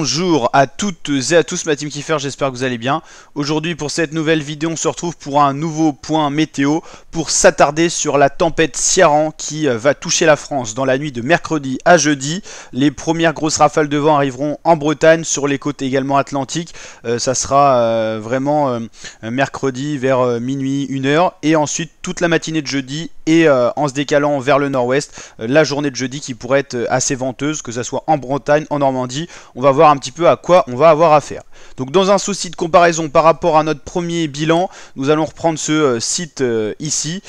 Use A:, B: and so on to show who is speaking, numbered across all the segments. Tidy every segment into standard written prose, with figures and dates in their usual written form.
A: Bonjour à toutes et à tous, ma team Kiffer, j'espère que vous allez bien. Aujourd'hui pour cette nouvelle vidéo on se retrouve pour un nouveau point météo pour s'attarder sur la tempête Ciarán qui va toucher la France dans la nuit de mercredi à jeudi. Les premières grosses rafales de vent arriveront en Bretagne, sur les côtes également atlantiques. Ça sera vraiment mercredi vers minuit, 1h, et ensuite toute la matinée de jeudi et en se décalant vers le nord-ouest, la journée de jeudi qui pourrait être assez venteuse, que ce soit en Bretagne, en Normandie. On va voir un petit peu à quoi on va avoir affaire. Donc dans un souci de comparaison par rapport à notre premier bilan, nous allons reprendre ce site ici,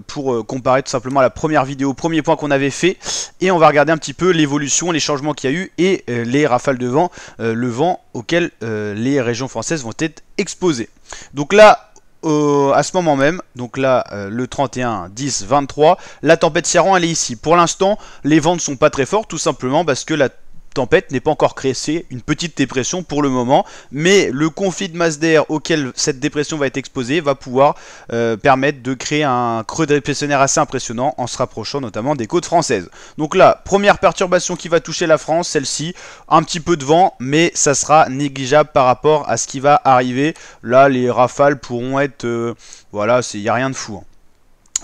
A: pour comparer tout simplement à la première vidéo, premier point qu'on avait fait, et on va regarder un petit peu l'évolution, les changements qu'il y a eu et les rafales de vent, le vent auquel les régions françaises vont être exposées. Donc là, à ce moment même, donc là le 31 10 23, la tempête Ciarán elle est ici. Pour l'instant les vents ne sont pas très forts, tout simplement parce que la tempête n'est pas encore créée, c'est une petite dépression pour le moment, mais le conflit de masse d'air auquel cette dépression va être exposée va pouvoir permettre de créer un creux dépressionnaire assez impressionnant en se rapprochant notamment des côtes françaises. Donc là, première perturbation qui va toucher la France, celle-ci, un petit peu de vent, mais ça sera négligeable par rapport à ce qui va arriver. Là, les rafales pourront être, voilà, il n'y a rien de fou, hein.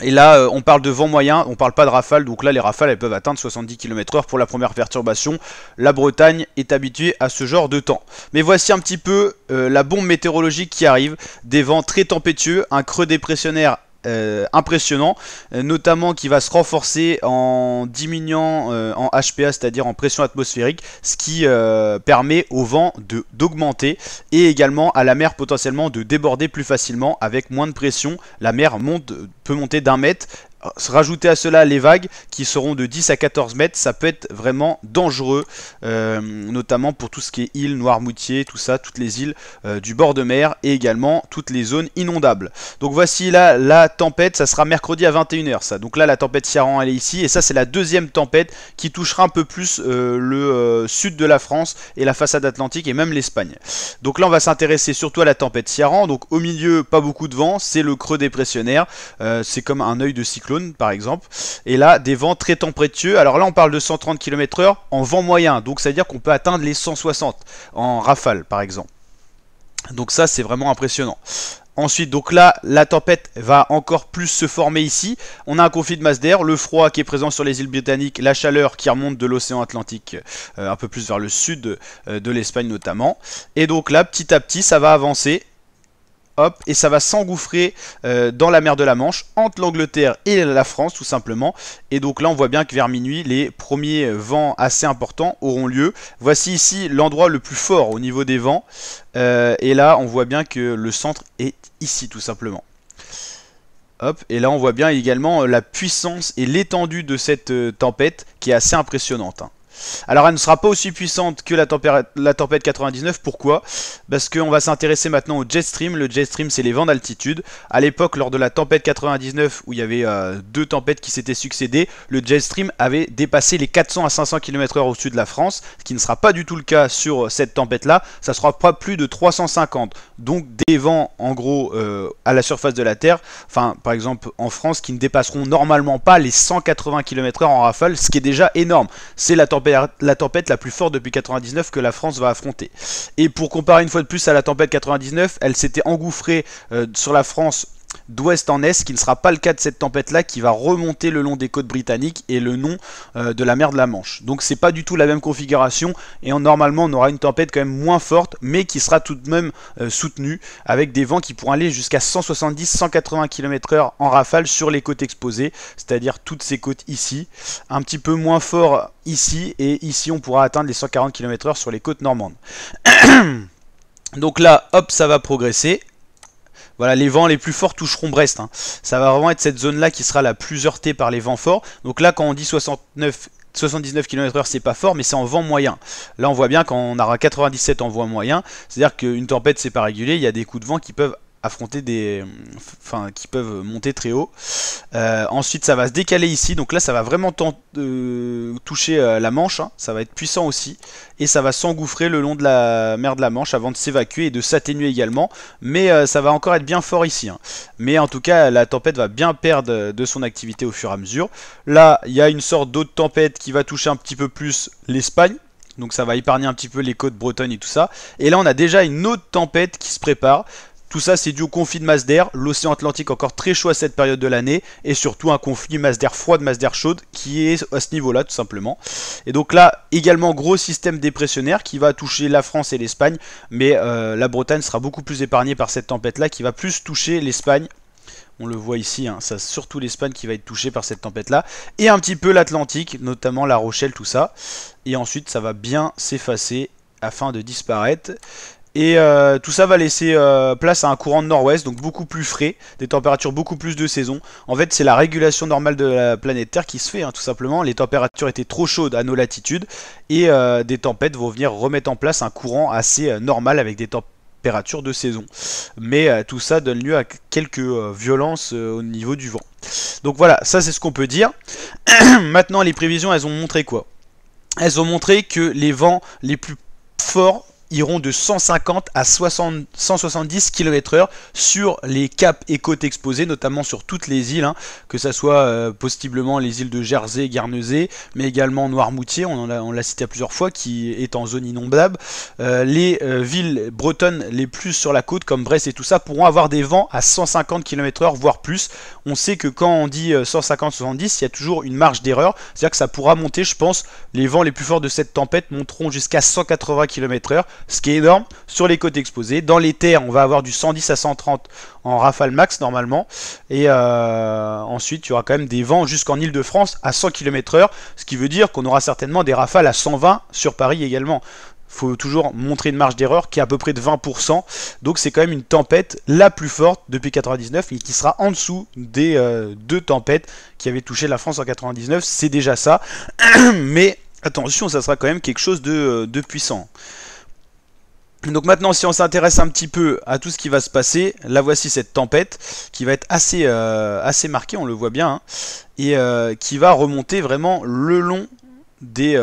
A: Et là, on parle de vent moyen, on parle pas de rafales, donc là les rafales elles peuvent atteindre 70 km/h pour la première perturbation. La Bretagne est habituée à ce genre de temps. Mais voici un petit peu la bombe météorologique qui arrive, des vents très tempétueux, un creux dépressionnaire impressionnant, notamment qui va se renforcer en diminuant en HPA, c'est-à-dire en pression atmosphérique, ce qui permet au vent d'augmenter et également à la mer potentiellement de déborder plus facilement avec moins de pression. La mer peut monter d'1 mètre. Rajouter à cela les vagues qui seront de 10 à 14 mètres, ça peut être vraiment dangereux, notamment pour tout ce qui est îles, Noirmoutier, tout ça, toutes les îles du bord de mer et également toutes les zones inondables. Donc voici là la tempête, ça sera mercredi à 21h ça. Donc là la tempête Ciarán elle est ici et ça c'est la deuxième tempête qui touchera un peu plus le sud de la France et la façade atlantique et même l'Espagne. Donc là on va s'intéresser surtout à la tempête Ciarán. Donc au milieu pas beaucoup de vent, c'est le creux dépressionnaire, c'est comme un œil de cyclone par exemple, et là des vents très tempétueux. Alors là on parle de 130 km/h en vent moyen, donc ça veut dire qu'on peut atteindre les 160 en rafale par exemple. Donc ça c'est vraiment impressionnant. Ensuite, donc là, la tempête va encore plus se former ici. On a un conflit de masse d'air, le froid qui est présent sur les îles britanniques, la chaleur qui remonte de l'océan Atlantique un peu plus vers le sud de l'Espagne notamment. Et donc là, petit à petit, ça va avancer. Hop, et ça va s'engouffrer dans la mer de la Manche, entre l'Angleterre et la France tout simplement. Et donc là on voit bien que vers minuit les premiers vents assez importants auront lieu. Voici ici l'endroit le plus fort au niveau des vents, et là on voit bien que le centre est ici tout simplement. Hop, et là on voit bien également la puissance et l'étendue de cette tempête qui est assez impressionnante, hein. Alors elle ne sera pas aussi puissante que la tempête 99, pourquoi? Parce qu'on va s'intéresser maintenant au jet stream. Le jet stream c'est les vents d'altitude. À l'époque lors de la tempête 99 où il y avait deux tempêtes qui s'étaient succédées, le jet stream avait dépassé les 400 à 500 km/h au sud de la France, ce qui ne sera pas du tout le cas sur cette tempête là, ça sera pas plus de 350, donc des vents en gros à la surface de la Terre, enfin par exemple en France qui ne dépasseront normalement pas les 180 km/h en rafale, ce qui est déjà énorme. C'est la tempête la plus forte depuis 99 que la France va affronter. Et pour comparer une fois de plus à la tempête 99, elle s'était engouffrée sur la France d'ouest en est, ce qui ne sera pas le cas de cette tempête là qui va remonter le long des côtes britanniques et le long de la mer de la Manche. Donc c'est pas du tout la même configuration et normalement on aura une tempête quand même moins forte mais qui sera tout de même soutenue avec des vents qui pourront aller jusqu'à 170-180 km/h en rafale sur les côtes exposées, c'est-à-dire toutes ces côtes ici, un petit peu moins fort ici, et ici on pourra atteindre les 140 km/h sur les côtes normandes. Donc là hop ça va progresser. Voilà, les vents les plus forts toucheront Brest, hein. Ça va vraiment être cette zone là qui sera la plus heurtée par les vents forts. Donc là quand on dit 79 km/h c'est pas fort mais c'est en vent moyen. Là on voit bien quand on aura 97 en vent moyen, c'est à dire qu'une tempête c'est pas régulier, il y a des coups de vent qui peuvent affronter qui peuvent monter très haut. Ensuite ça va se décaler ici, donc là ça va vraiment toucher la Manche, hein. Ça va être puissant aussi, et ça va s'engouffrer le long de la mer de la Manche avant de s'évacuer et de s'atténuer également, mais ça va encore être bien fort ici, hein. Mais en tout cas la tempête va bien perdre de son activité au fur et à mesure. Là il y a une sorte d'autre tempête qui va toucher un petit peu plus l'Espagne, Donc ça va épargner un petit peu les côtes bretonnes et tout ça. Et là on a déjà une autre tempête qui se prépare. Tout ça c'est dû au conflit de masse d'air, l'océan Atlantique encore très chaud à cette période de l'année, et surtout un conflit masse d'air froide, masse d'air chaude, qui est à ce niveau là tout simplement. Et donc là également gros système dépressionnaire qui va toucher la France et l'Espagne, mais la Bretagne sera beaucoup plus épargnée par cette tempête là qui va plus toucher l'Espagne. On le voit ici, hein, c'est surtout l'Espagne qui va être touchée par cette tempête-là. Et un petit peu l'Atlantique, notamment La Rochelle, tout ça. Et ensuite, ça va bien s'effacer afin de disparaître. Et tout ça va laisser place à un courant de nord-ouest, donc beaucoup plus frais, des températures beaucoup plus de saison. En fait, c'est la régulation normale de la planète Terre qui se fait, hein, tout simplement. Les températures étaient trop chaudes à nos latitudes, et des tempêtes vont venir remettre en place un courant assez normal avec des températures de saison. Mais tout ça donne lieu à quelques violences au niveau du vent. Donc voilà, ça c'est ce qu'on peut dire. Maintenant, les prévisions, elles ont montré quoi? Elles ont montré que les vents les plus forts iront de 150 à 170 km/h sur les caps et côtes exposées, notamment sur toutes les îles, hein, que ce soit possiblement les îles de Jersey, Guernesey, mais également Noirmoutier, on l'a cité à plusieurs fois, qui est en zone inondable. Les villes bretonnes les plus sur la côte, comme Brest et tout ça, pourront avoir des vents à 150 km/h, voire plus. On sait que quand on dit 150-70, il y a toujours une marge d'erreur, c'est-à-dire que ça pourra monter, je pense, les vents les plus forts de cette tempête monteront jusqu'à 180 km/h, ce qui est énorme sur les côtes exposées. Dans les terres, on va avoir du 110 à 130 en rafale max normalement. Et ensuite, il y aura quand même des vents jusqu'en Île-de-France à 100 km/h, ce qui veut dire qu'on aura certainement des rafales à 120 sur Paris également. Il faut toujours montrer une marge d'erreur qui est à peu près de 20%. Donc c'est quand même une tempête la plus forte depuis 99 et qui sera en dessous des deux tempêtes qui avaient touché la France en 99. C'est déjà ça. Mais attention, ça sera quand même quelque chose de puissant. Donc maintenant, si on s'intéresse un petit peu à tout ce qui va se passer, là voici cette tempête qui va être assez marquée, on le voit bien, hein, et qui va remonter vraiment le long des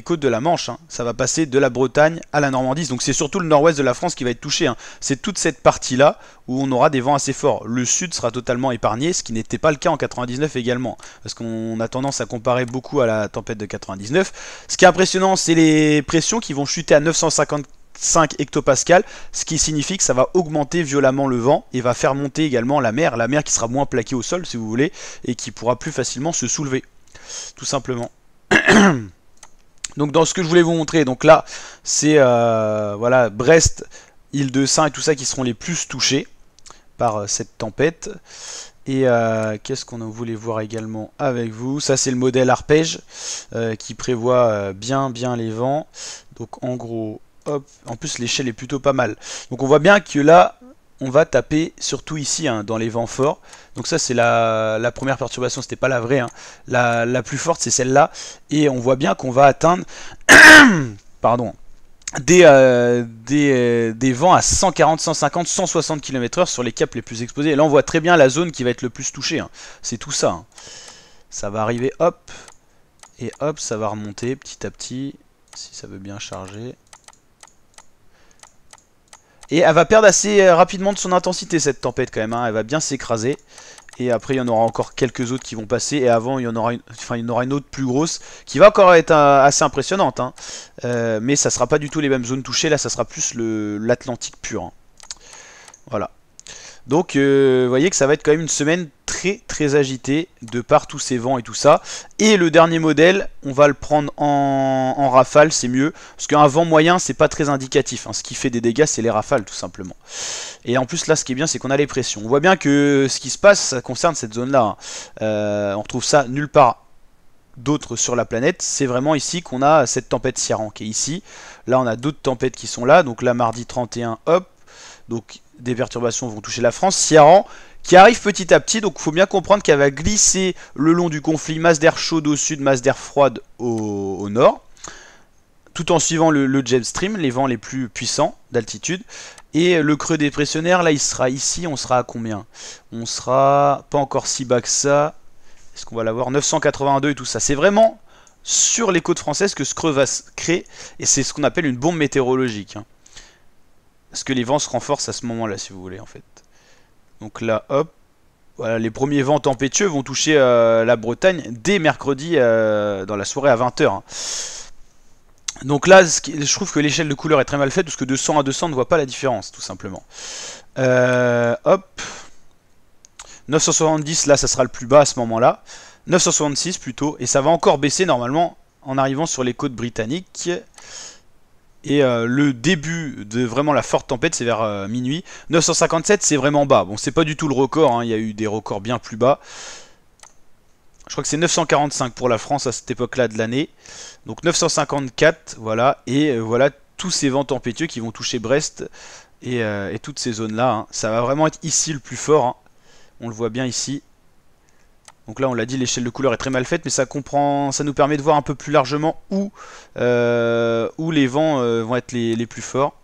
A: côtes de la Manche, hein. Ça va passer de la Bretagne à la Normandie, donc c'est surtout le nord-ouest de la France qui va être touché, hein. C'est toute cette partie-là où on aura des vents assez forts. Le sud sera totalement épargné, ce qui n'était pas le cas en 99 également, parce qu'on a tendance à comparer beaucoup à la tempête de 99. Ce qui est impressionnant, c'est les pressions qui vont chuter à 955 hectopascales, ce qui signifie que ça va augmenter violemment le vent et va faire monter également la mer qui sera moins plaquée au sol si vous voulez, et qui pourra plus facilement se soulever, tout simplement. Donc dans ce que je voulais vous montrer, donc là c'est voilà, Brest, Île-de-Sein et tout ça qui seront les plus touchés par cette tempête. Et qu'est-ce qu'on voulait voir également avec vous? Ça c'est le modèle arpège qui prévoit bien les vents. Donc en gros, hop, en plus l'échelle est plutôt pas mal. Donc on voit bien que là on va taper surtout ici, hein, dans les vents forts. Donc ça c'est la première perturbation, c'était pas la vraie, hein. La plus forte c'est celle-là. Et on voit bien qu'on va atteindre pardon, des vents à 140, 150, 160 km/h sur les caps les plus exposés. Et là on voit très bien la zone qui va être le plus touchée, hein. C'est tout ça, hein. Ça va arriver, hop, et hop, ça va remonter petit à petit, si ça veut bien charger. Et elle va perdre assez rapidement de son intensité cette tempête quand même, hein. Elle va bien s'écraser. Et après il y en aura encore quelques autres qui vont passer. Et avant il y en aura une autre plus grosse qui va encore être assez impressionnante, hein. Mais ça sera pas du tout les mêmes zones touchées. Là ça sera plus l'Atlantique pur, hein. Voilà. Donc vous voyez que ça va être quand même une semaine très agitée de par tous ces vents et tout ça. Et le dernier modèle, on va le prendre en rafale, c'est mieux. Parce qu'un vent moyen, c'est pas très indicatif, hein. Ce qui fait des dégâts, c'est les rafales tout simplement. Et en plus là, ce qui est bien, c'est qu'on a les pressions. On voit bien que ce qui se passe, ça concerne cette zone-là, hein. On retrouve ça nulle part d'autres sur la planète. C'est vraiment ici qu'on a cette tempête Ciarán qui est ici. Là, on a d'autres tempêtes qui sont là. Donc là, mardi 31, hop. Donc des perturbations vont toucher la France. Ciarán qui arrive petit à petit, donc il faut bien comprendre qu'elle va glisser le long du conflit, masse d'air chaude au sud, masse d'air froide au nord, tout en suivant le jet stream, les vents les plus puissants d'altitude. Et le creux dépressionnaire, là il sera ici, on sera à combien? On sera pas encore si bas que ça. Est-ce qu'on va l'avoir? 982 et tout ça. C'est vraiment sur les côtes françaises que ce creux va se créer, et c'est ce qu'on appelle une bombe météorologique, hein. Parce que les vents se renforcent à ce moment-là, si vous voulez, en fait. Donc là, hop, voilà, les premiers vents tempétueux vont toucher la Bretagne dès mercredi dans la soirée à 20 h, hein. Donc là, je trouve que l'échelle de couleur est très mal faite parce que de 100 à 200 on ne voit pas la différence, tout simplement. Hop. 970, là, ça sera le plus bas à ce moment-là. 966 plutôt, et ça va encore baisser normalement en arrivant sur les côtes britanniques. Et le début de vraiment la forte tempête, c'est vers minuit. 957, c'est vraiment bas. Bon, c'est pas du tout le record, hein. Il y a eu des records bien plus bas. Je crois que c'est 945 pour la France à cette époque-là de l'année. Donc 954, voilà. Et voilà tous ces vents tempétueux qui vont toucher Brest et toutes ces zones-là, hein. Ça va vraiment être ici le plus fort, hein. On le voit bien ici. Donc là, on l'a dit, l'échelle de couleur est très mal faite, mais ça nous permet de voir un peu plus largement où les vents vont être les plus forts.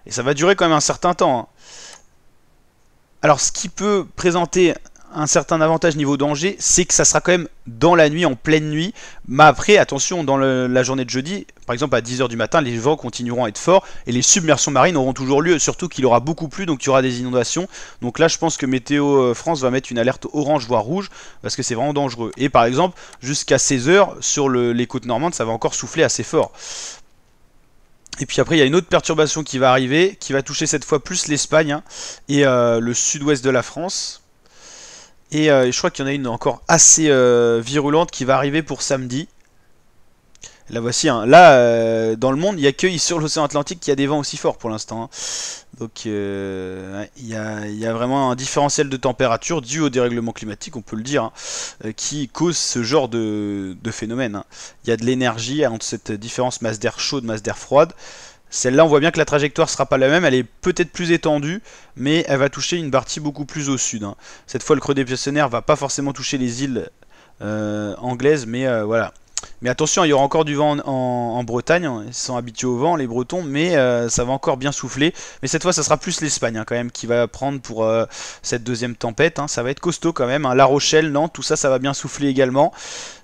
A: Et ça va durer quand même un certain temps, hein. Alors, ce qui peut présenter un certain avantage niveau danger, c'est que ça sera quand même dans la nuit, en pleine nuit. Mais après, attention, dans la journée de jeudi, par exemple à 10 h du matin, les vents continueront à être forts et les submersions marines auront toujours lieu, surtout qu'il aura beaucoup plu, donc il y aura des inondations. Donc là, je pense que Météo France va mettre une alerte orange voire rouge parce que c'est vraiment dangereux. Et par exemple, jusqu'à 16 h sur les côtes normandes, ça va encore souffler assez fort. Et puis après, il y a une autre perturbation qui va arriver, qui va toucher cette fois plus l'Espagne, hein, et le sud-ouest de la France. Et je crois qu'il y en a une encore assez virulente qui va arriver pour samedi. La voici, hein. Là, dans le monde, il n'y a que sur l'océan Atlantique qu'il y a des vents aussi forts pour l'instant, hein. Donc il y a vraiment un différentiel de température dû au dérèglement climatique, on peut le dire, hein, qui cause ce genre de phénomène, hein. Il y a de l'énergie entre cette différence masse d'air chaude, masse d'air froide. Celle-là, on voit bien que la trajectoire sera pas la même, elle est peut-être plus étendue, mais elle va toucher une partie beaucoup plus au sud, hein. Cette fois, le creux dépressionnaire va pas forcément toucher les îles anglaises, mais voilà. Mais attention, il y aura encore du vent en Bretagne, hein. Ils sont habitués au vent, les Bretons, mais ça va encore bien souffler. Mais cette fois, ça sera plus l'Espagne, hein, quand même, qui va prendre pour cette deuxième tempête, hein. Ça va être costaud quand même, hein. La Rochelle, Nantes, tout ça, ça va bien souffler également.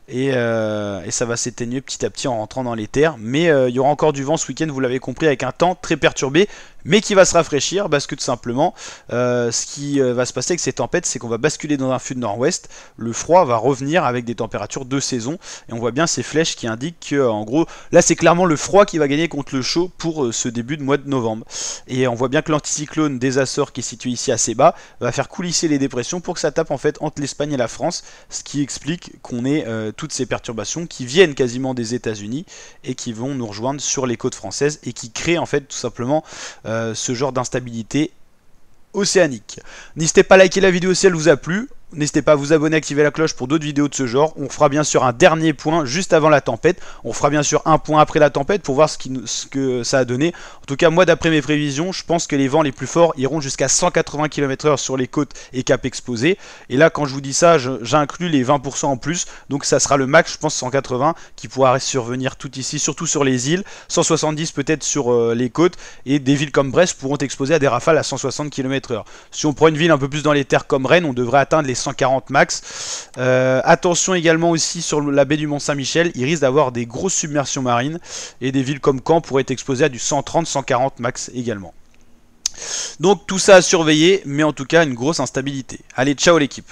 A: Et ça va s'éteigner petit à petit en rentrant dans les terres. Mais il y aura encore du vent ce week-end, vous l'avez compris, avec un temps très perturbé, mais qui va se rafraîchir parce que tout simplement, ce qui va se passer avec ces tempêtes, c'est qu'on va basculer dans un flux de nord-ouest. Le froid va revenir avec des températures de saison. Et on voit bien ces flèches qui indiquent que, en gros, là c'est clairement le froid qui va gagner contre le chaud pour ce début de mois de novembre. Et on voit bien que l'anticyclone des Açores, qui est situé ici assez bas, va faire coulisser les dépressions pour que ça tape en fait entre l'Espagne et la France. Ce qui explique qu'on ait toutes ces perturbations qui viennent quasiment des États-Unis et qui vont nous rejoindre sur les côtes françaises et qui créent en fait tout simplement ce genre d'instabilité océanique. N'hésitez pas à liker la vidéo si elle vous a plu. N'hésitez pas à vous abonner, activer la cloche pour d'autres vidéos de ce genre. On fera bien sûr un dernier point juste avant la tempête. On fera bien sûr un point après la tempête pour voir ce que ça a donné. En tout cas, moi d'après mes prévisions, je pense que les vents les plus forts iront jusqu'à 180 km/h sur les côtes et caps exposés. Et là, quand je vous dis ça, j'inclus les 20% en plus. Donc ça sera le max, je pense 180 qui pourra survenir tout ici, surtout sur les îles. 170 peut-être sur les côtes. Et des villes comme Brest pourront exposer à des rafales à 160 km/h. Si on prend une ville un peu plus dans les terres comme Rennes, on devrait atteindre les 140 max. Attention également aussi sur la baie du Mont-Saint-Michel, il risque d'avoir des grosses submersions marines et des villes comme Caen pourraient être exposées à du 130-140 max également. Donc tout ça à surveiller, mais en tout cas une grosse instabilité. Allez, ciao l'équipe.